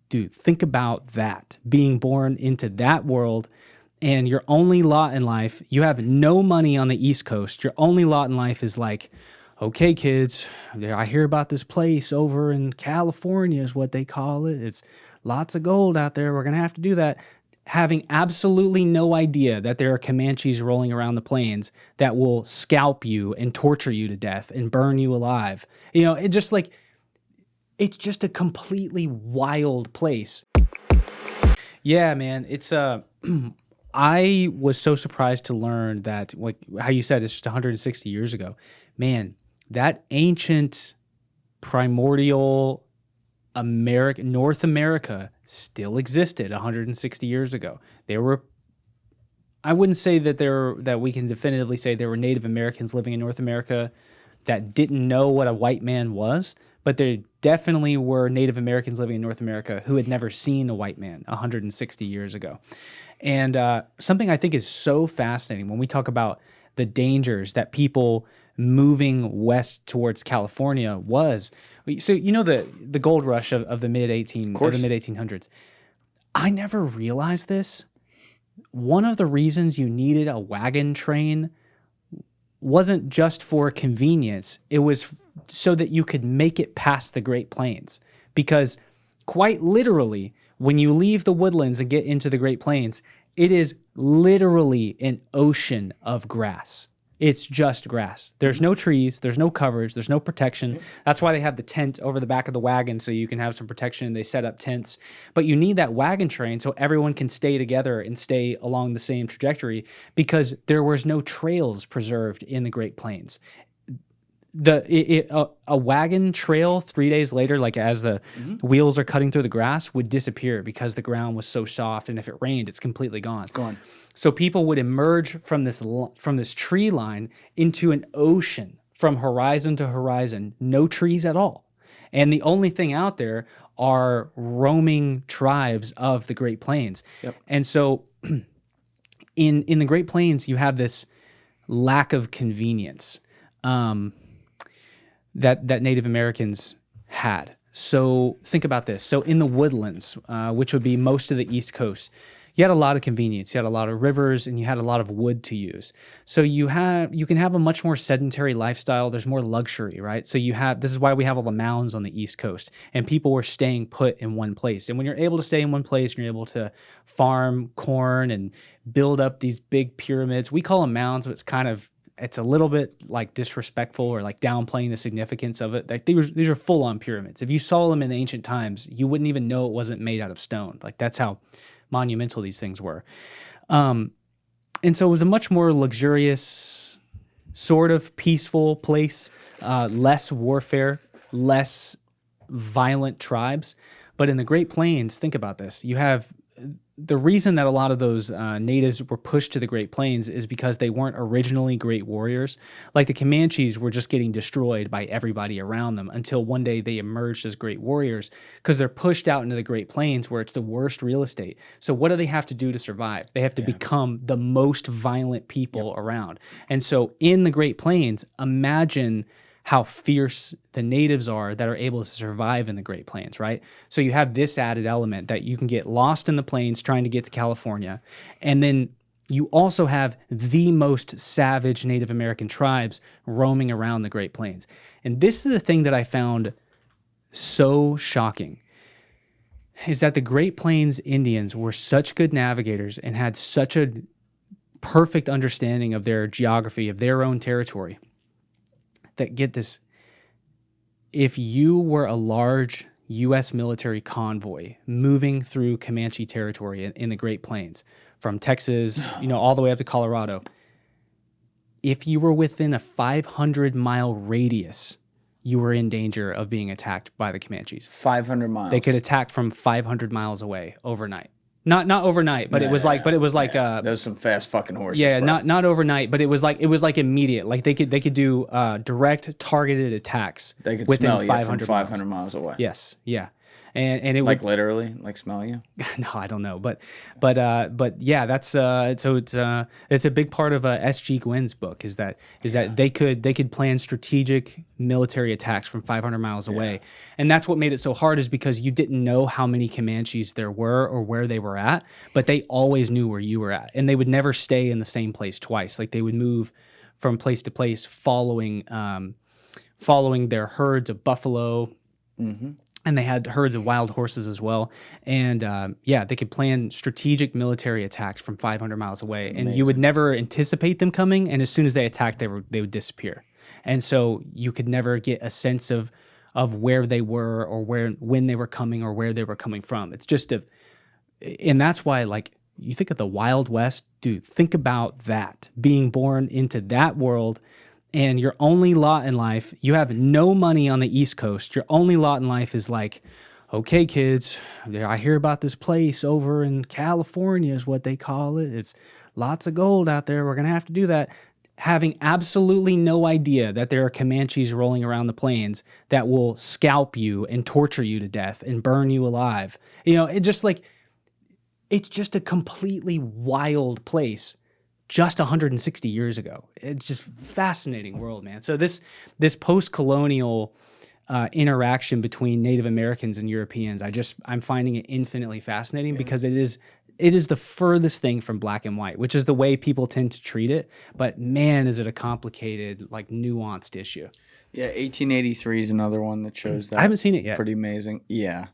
dude, think about that, being born into that world, and your only lot in life, you have no money on the East Coast. Your only lot in life is like, okay, kids, I hear about this place over in California is what they call it. It's lots of gold out there. We're going to have to do that. Having absolutely no idea that there are Comanches rolling around the plains that will scalp you and torture you to death and burn you alive. You know, it just like, it's just a completely wild place. Yeah, man, it's I was so surprised to learn that, like how you said, it's just 160 years ago. Man, that ancient primordial North America still existed 160 years ago. There were, I wouldn't say that we can definitively say there were Native Americans living in North America that didn't know what a white man was, but there definitely were Native Americans living in North America who had never seen a white man 160 years ago. And something I think is so fascinating when we talk about the dangers that people moving west towards California was. So you know the gold rush of the mid 1800s. I never realized this. One of the reasons you needed a wagon train wasn't just for convenience. It was so that you could make it past the Great Plains. Because quite literally, when you leave the woodlands and get into the Great Plains, it is literally an ocean of grass. It's just grass. There's no trees, there's no coverage, there's no protection. That's why they have the tent over the back of the wagon so you can have some protection. They set up tents. But you need that wagon train so everyone can stay together and stay along the same trajectory, because there was no trails preserved in the Great Plains. A wagon trail 3 days later, like as the wheels are cutting through the grass, would disappear because the ground was so soft, and if it rained, it's completely gone. So people would emerge from this tree line into an ocean from horizon to horizon, no trees at all. And the only thing out there are roaming tribes of the Great Plains. Yep. And so in the Great Plains, you have this lack of convenience that Native Americans had. So think about this. So in the woodlands, which would be most of the East Coast, you had a lot of convenience. You had a lot of rivers, and you had a lot of wood to use. So you can have a much more sedentary lifestyle. There's more luxury, right? So this is why we have all the mounds on the East Coast, and people were staying put in one place. And when you're able to stay in one place, and you're able to farm corn and build up these big pyramids, we call them mounds, but it's a little bit like disrespectful or like downplaying the significance of it. Like these are full-on pyramids. If you saw them in ancient times, you wouldn't even know it wasn't made out of stone. Like that's how monumental these things were. And so it was a much more luxurious, sort of peaceful place, less warfare, less violent tribes. But in the Great Plains, think about this. You have the reason that a lot of those natives were pushed to the Great Plains is because they weren't originally great warriors. Like the Comanches were just getting destroyed by everybody around them until one day they emerged as great warriors, because they're pushed out into the Great Plains where it's the worst real estate. So what do they have to do to survive? They have to become the most violent people around. And so in the Great Plains, imagine how fierce the natives are that are able to survive in the Great Plains, right? So you have this added element that you can get lost in the plains trying to get to California. And then you also have the most savage Native American tribes roaming around the Great Plains. And this is the thing that I found so shocking, is that the Great Plains Indians were such good navigators and had such a perfect understanding of their geography, of their own territory, that, get this, if you were a large U.S. military convoy moving through Comanche territory in the Great Plains, from Texas, all the way up to Colorado, if you were within a 500-mile radius, you were in danger of being attacked by the Comanches. 500 miles. They could attack from 500 miles away overnight. Not overnight, but it was like those some fast fucking horses. Yeah, bro. not overnight, but it was like immediate. Like they could do direct targeted attacks They could within smell you 500 from 500 miles away. Yes, yeah. and it Like would literally, like smell you. no, I don't know, but yeah, that's so it's a big part of S.G. Gwynn's book is that they could plan strategic military attacks from 500 miles away, and that's what made it so hard is because you didn't know how many Comanches there were or where they were at, but they always knew where you were at, and they would never stay in the same place twice. Like they would move from place to place, following their herds of buffalo. Mm-hmm. And they had herds of wild horses as well. And yeah, they could plan strategic military attacks from 500 miles away. And you would never anticipate them coming. And as soon as they attacked, they would disappear. And so you could never get a sense of where they were or when they were coming or where they were coming from. It's just and that's why, like, you think of the Wild West, dude, think about that, being born into that world. And your only lot in life, you have no money on the East Coast. Your only lot in life is like, okay, kids, I hear about this place over in California is what they call it. It's lots of gold out there. We're going to have to do that. Having absolutely no idea that there are Comanches rolling around the plains that will scalp you and torture you to death and burn you alive. It's just a completely wild place. Just 160 years ago. It's just fascinating world, man. So this post-colonial interaction between Native Americans and Europeans, I'm finding it infinitely fascinating because it is the furthest thing from black and white, which is the way people tend to treat it. But man, is it a complicated, like nuanced issue. Yeah, 1883 is another one that shows that. I haven't seen it yet. Pretty amazing. Yeah.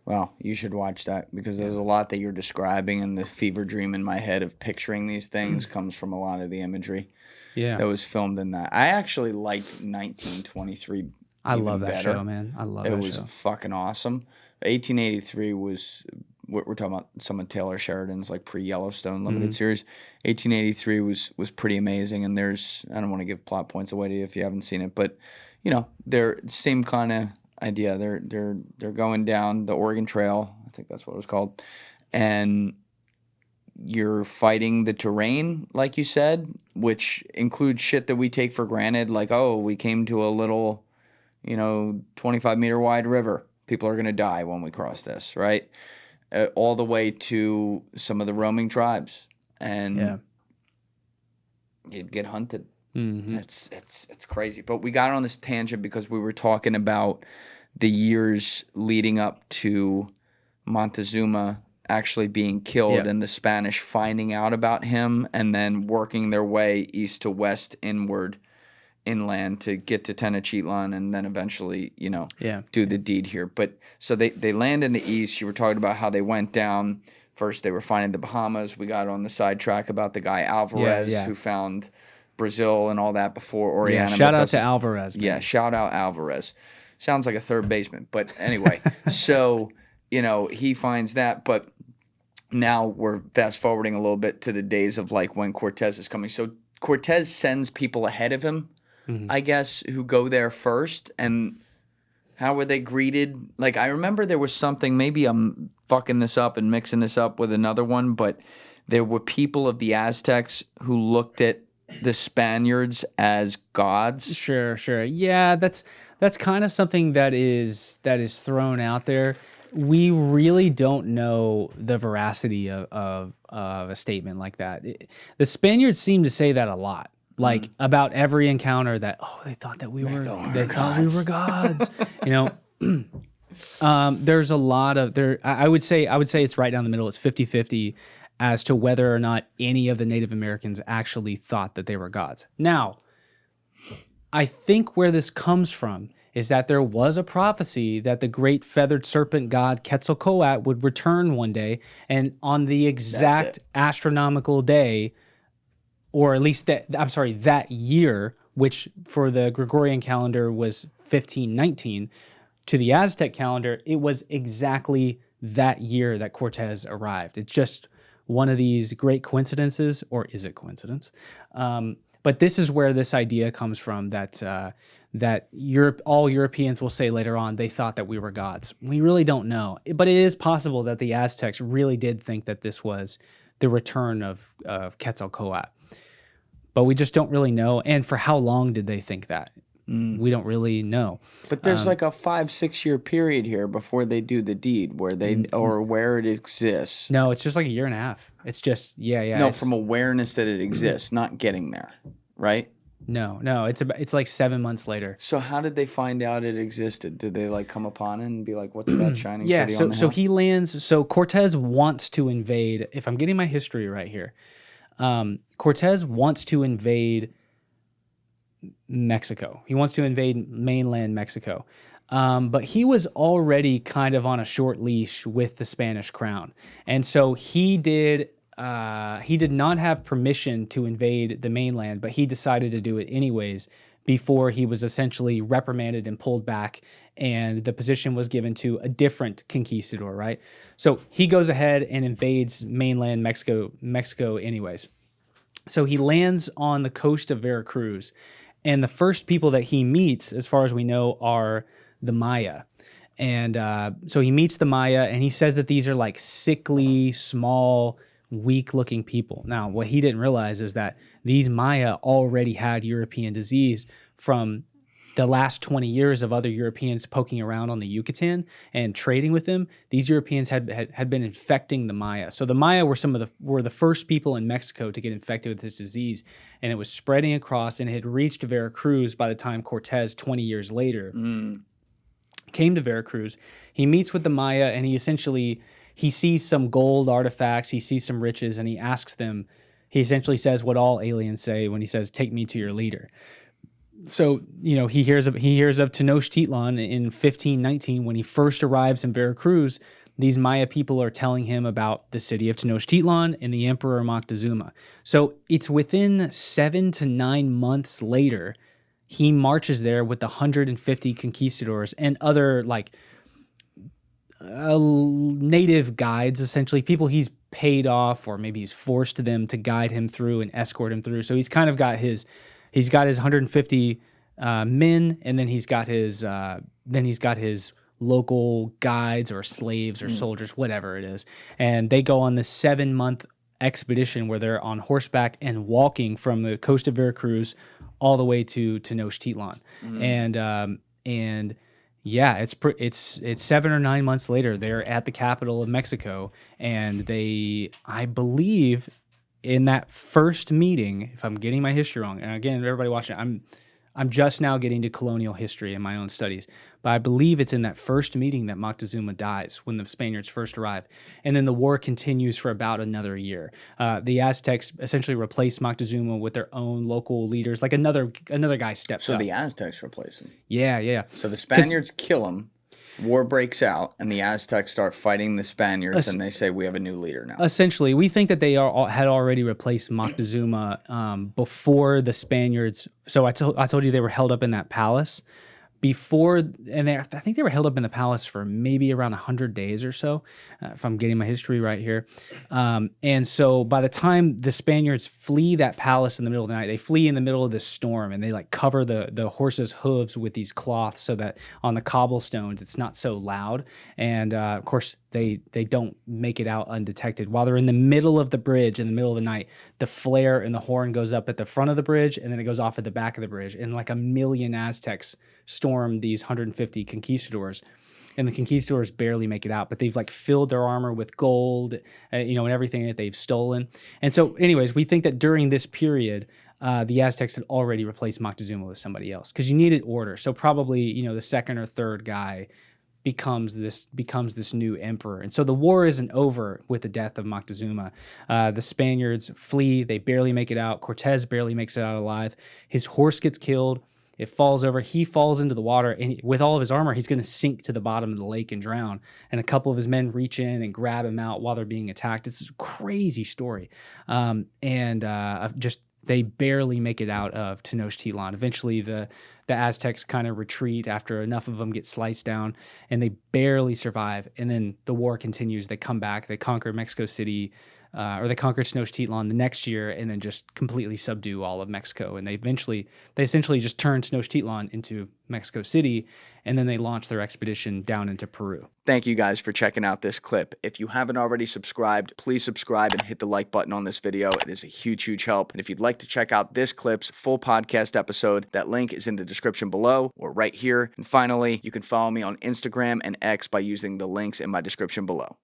Well, you should watch that because there's a lot that you're describing, and the fever dream in my head of picturing these things comes from a lot of the imagery that was filmed in that. I actually liked 1923. I love that better. show, man. I love that show. It was fucking awesome. 1883 was what we're talking about. Some of Taylor Sheridan's like pre-Yellowstone limited series. 1883 was pretty amazing, and I don't want to give plot points away to you if you haven't seen it, but they're same kind of idea. They're going down the Oregon Trail. I think that's what it was called. And you're fighting the terrain, like you said, which includes shit that we take for granted. Like, oh, we came to a little, 25 meter wide river. People are going to die when we cross this, right? All the way to some of the roaming tribes. And you'd get hunted. Mm-hmm. It's crazy. But we got on this tangent because we were talking about the years leading up to Montezuma actually being killed and the Spanish finding out about him and then working their way east to west inland to get to Tenochtitlan and then eventually, do the deed here. But so they land in the east. You were talking about how they went down. First they were finding the Bahamas. We got on the sidetrack about the guy Alvarez who found Brazil and all that before Oriana. Yeah, shout out to Alvarez. Man. Yeah, shout out Alvarez. Sounds like a third baseman. But anyway, so, he finds that. But now we're fast forwarding a little bit to the days of like when Cortez is coming. So Cortez sends people ahead of him, I guess, who go there first. And how were they greeted? Like, I remember there was something, maybe I'm fucking this up and mixing this up with another one, but there were people of the Aztecs who looked at the Spaniards as gods. Sure. Yeah, that's kind of something that is thrown out there. We really don't know the veracity of a statement like that. The Spaniards seem to say that a lot, like about every encounter that they thought that we were gods. There's a lot of there. I would say it's right down the middle. It's 50-50. As to whether or not any of the Native Americans actually thought that they were gods. Now, I think where this comes from is that there was a prophecy that the great feathered serpent god Quetzalcoatl would return one day, and on the exact astronomical day, or at least that year, which for the Gregorian calendar was 1519, to the Aztec calendar, it was exactly that year that Cortez arrived. It's just one of these great coincidences, or is it coincidence? But this is where this idea comes from that all Europeans will say later on they thought that we were gods. We really don't know, but it is possible that the Aztecs really did think that this was the return of Quetzalcoatl. But we just don't really know. And for how long did they think that? We don't really know. But there's like a 5-6 year period here before they do the deed where where it exists. No, it's just like a year and a half. It's just No, from awareness that it exists, not getting there, right? No, it's like 7 months later. So how did they find out it existed? Did they like come upon it and be like, "What's that shining Yeah, city on the hill?" so he lands. So Cortez wants to invade. If I'm getting my history right here, Cortez wants to invade Mexico. He wants to invade mainland Mexico. But he was already kind of on a short leash with the Spanish crown. And so he did not have permission to invade the mainland, but he decided to do it anyways before he was essentially reprimanded and pulled back, and the position was given to a different conquistador, right? So he goes ahead and invades mainland Mexico anyways. So he lands on the coast of Veracruz, and the first people that he meets, as far as we know, are the Maya. And so he meets the Maya, and he says that these are like sickly, small, weak-looking people. Now, what he didn't realize is that these Maya already had European disease from the last 20 years of other Europeans poking around on the Yucatan and trading with them. These Europeans had been infecting the Maya. So the Maya were the first people in Mexico to get infected with this disease, and it was spreading across, and it had reached Veracruz by the time Cortez, 20 years later, came to Veracruz. He meets with the Maya, and he sees some gold artifacts, he sees some riches, and he asks them, he essentially says what all aliens say when he says, "Take me to your leader." So, he hears of Tenochtitlan in 1519 when he first arrives in Veracruz. These Maya people are telling him about the city of Tenochtitlan and the Emperor Moctezuma. So it's within 7 to 9 months later, he marches there with 150 conquistadors and other native guides, essentially people he's paid off, or maybe he's forced them to guide him through and escort him through. So he's kind of got his 150 men, and then he's got his local guides or slaves or soldiers, whatever it is, and they go on this 7-month expedition where they're on horseback and walking from the coast of Veracruz all the way to Tenochtitlan, and yeah, it's 7 or 9 months later. They're at the capital of Mexico, and I believe, in that first meeting, if I'm getting my history wrong, and again, everybody watching, I'm just now getting to colonial history in my own studies, but I believe it's in that first meeting that Moctezuma dies when the Spaniards first arrive, and then the war continues for about another year. The Aztecs essentially replace Moctezuma with their own local leaders, like another guy steps up. So the Aztecs replace him. Yeah. So the Spaniards kill him. War breaks out, and the Aztecs start fighting the Spaniards, and they say, "We have a new leader now." Essentially, we think that they had already replaced Moctezuma before the Spaniards. So I told you they were held up in that palace before, and I think they were held up in the palace for maybe around 100 days or so, if I'm getting my history right here. And so by the time the Spaniards flee that palace in the middle of the night, they flee in the middle of this storm, and they cover the horses' hooves with these cloths so that on the cobblestones it's not so loud. And of course, they don't make it out undetected. While they're in the middle of the bridge in the middle of the night, the flare and the horn goes up at the front of the bridge, and then it goes off at the back of the bridge, and like a million Aztecs storm these 150 conquistadors, and the conquistadors barely make it out, but they've filled their armor with gold, and everything that they've stolen. And so anyways, we think that during this period, the Aztecs had already replaced Moctezuma with somebody else, because you needed order. So probably, the second or third guy becomes this new emperor. And so the war isn't over with the death of Moctezuma. The Spaniards flee, they barely make it out. Cortez barely makes it out alive. His horse gets killed. It falls over. He falls into the water, and with all of his armor, he's going to sink to the bottom of the lake and drown. And a couple of his men reach in and grab him out while they're being attacked. It's a crazy story. Just they barely make it out of Tenochtitlan. Eventually, the Aztecs kind of retreat after enough of them get sliced down, and they barely survive. And then the war continues. They come back. They conquer Mexico City. or they conquered Tenochtitlan the next year and then just completely subdue all of Mexico. And they essentially just turned Tenochtitlan into Mexico City, and then they launched their expedition down into Peru. Thank you guys for checking out this clip. If you haven't already subscribed, please subscribe and hit the like button on this video. It is a huge, huge help. And if you'd like to check out this clip's full podcast episode, that link is in the description below or right here. And finally, you can follow me on Instagram and X by using the links in my description below.